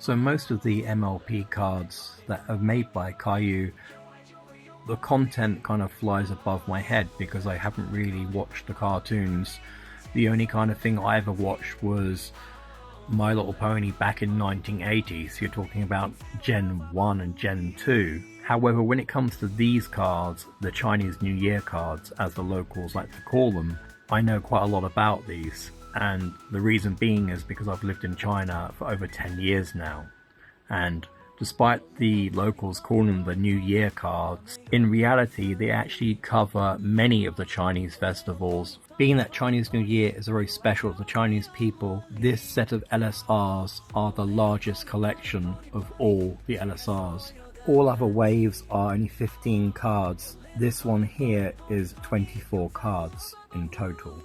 So most of the MLP cards that are made by Kayou, the content kind of flies above my head because I haven't really watched the cartoons. The only kind of thing I ever watched was My Little Pony back in 1980, so you're talking about Gen 1 and Gen 2. However, when it comes to these cards, the Chinese New Year cards, as the locals like to call them, I know quite a lot about these. And the reason being is because I've lived in China for over 10 years now. And despite the locals calling them the New Year cards, in reality they actually cover many of the Chinese festivals. Being that Chinese New Year is very special to the Chinese people, this set of LSRs are the largest collection of all the LSRs. All other waves are only 15 cards. This one here is 24 cards in total.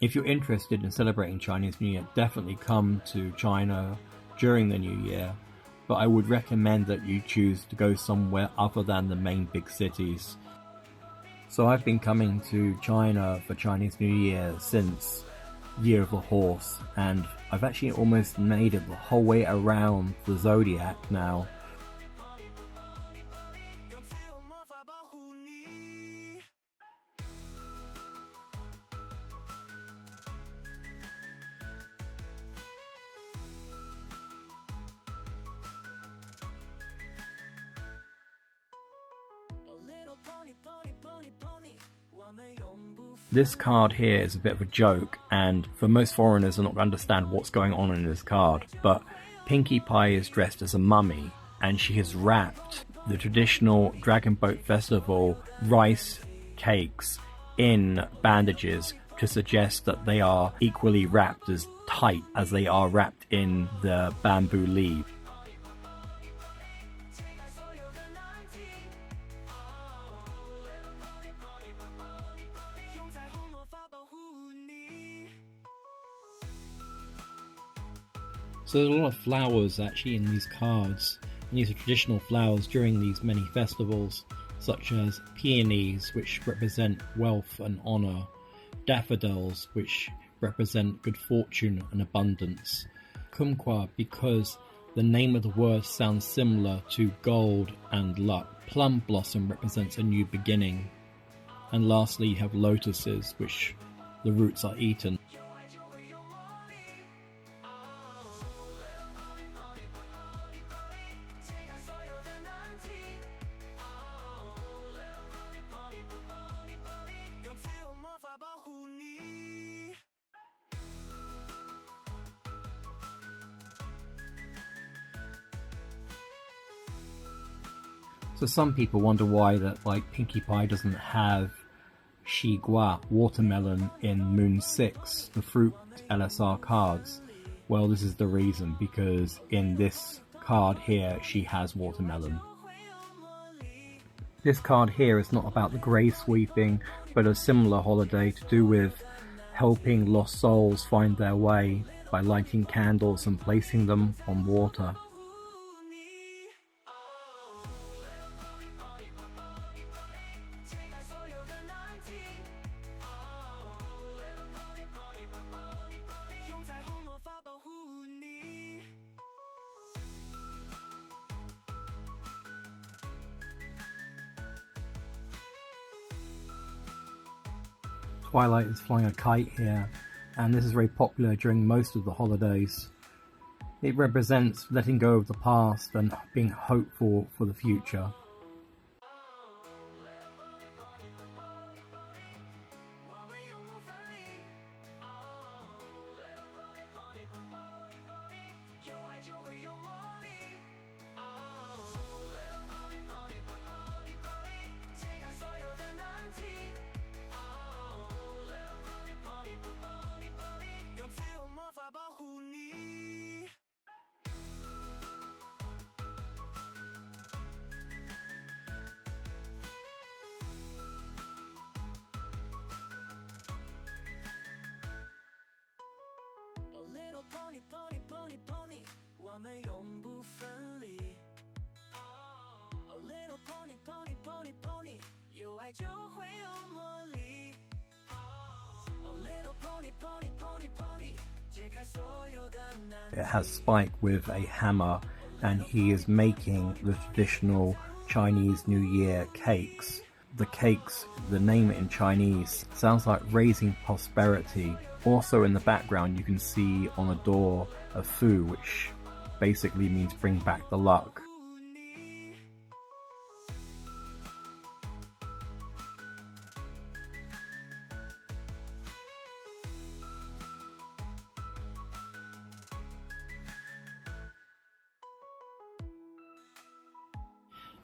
If you're interested in celebrating Chinese New Year, definitely come to China during the New Year, but I would recommend that you choose to go somewhere other than the main big cities. So I've been coming to China for Chinese New Year since Year of the Horse, and I've actually almost made it the whole way around the Zodiac now. This card here is a bit of a joke, and for most foreigners they're not going to understand what's going on in this card, but Pinkie Pie is dressed as a mummy, and she has wrapped the traditional Dragon Boat Festival rice cakes in bandages to suggest that they are equally wrapped as tight as they are wrapped in the bamboo leaf. So there's a lot of flowers actually in these cards, and these are traditional flowers during these many festivals, such as peonies, which represent wealth and honour, daffodils, which represent good fortune and abundance, kumquat, because the name of the word sounds similar to gold and luck, plum blossom represents a new beginning, and lastly you have lotuses, which the roots are eaten. So some people wonder why that Pinkie Pie doesn't have Shigua, watermelon, in Moon 6, the fruit LSR cards. Well, this is the reason, because in this card here she has watermelon. This card here is not about the grave sweeping, but a similar holiday to do with helping lost souls find their way by lighting candles and placing them on water. Twilight is flying a kite here, and this is very popular during most of the holidays. It represents letting go of the past and being hopeful for the future. It has Spike with a hammer, and he is making the traditional Chinese New Year cakes. The cakes, the name in Chinese, sounds like raising prosperity. Also in the background you can see on a door a Fu, which basically means bring back the luck.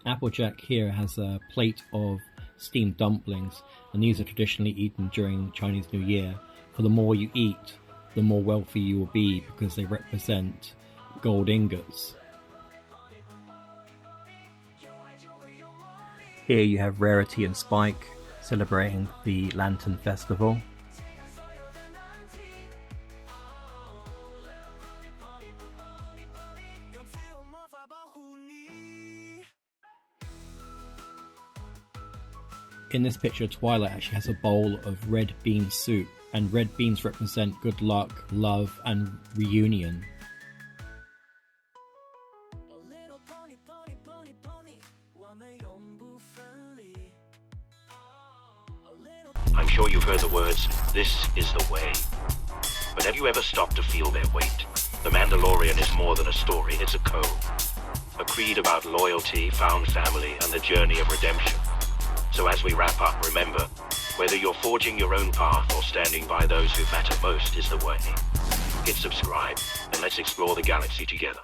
Applejack here has a plate of steamed dumplings, and these are traditionally eaten during Chinese New Year. For the more you eat, the more wealthy you will be, because they represent gold ingots. Here you have Rarity and Spike celebrating the Lantern Festival. In this picture, Twilight actually has a bowl of red bean soup, and red beans represent good luck, love, and reunion. I'm sure you've heard the words, "This is the way." But have you ever stopped to feel their weight? The Mandalorian is more than a story, it's a code. A creed about loyalty, found family, and the journey of redemption. So as we wrap up, remember, whether you're forging your own path or standing by those who matter most is the way. Hit subscribe, and let's explore the galaxy together.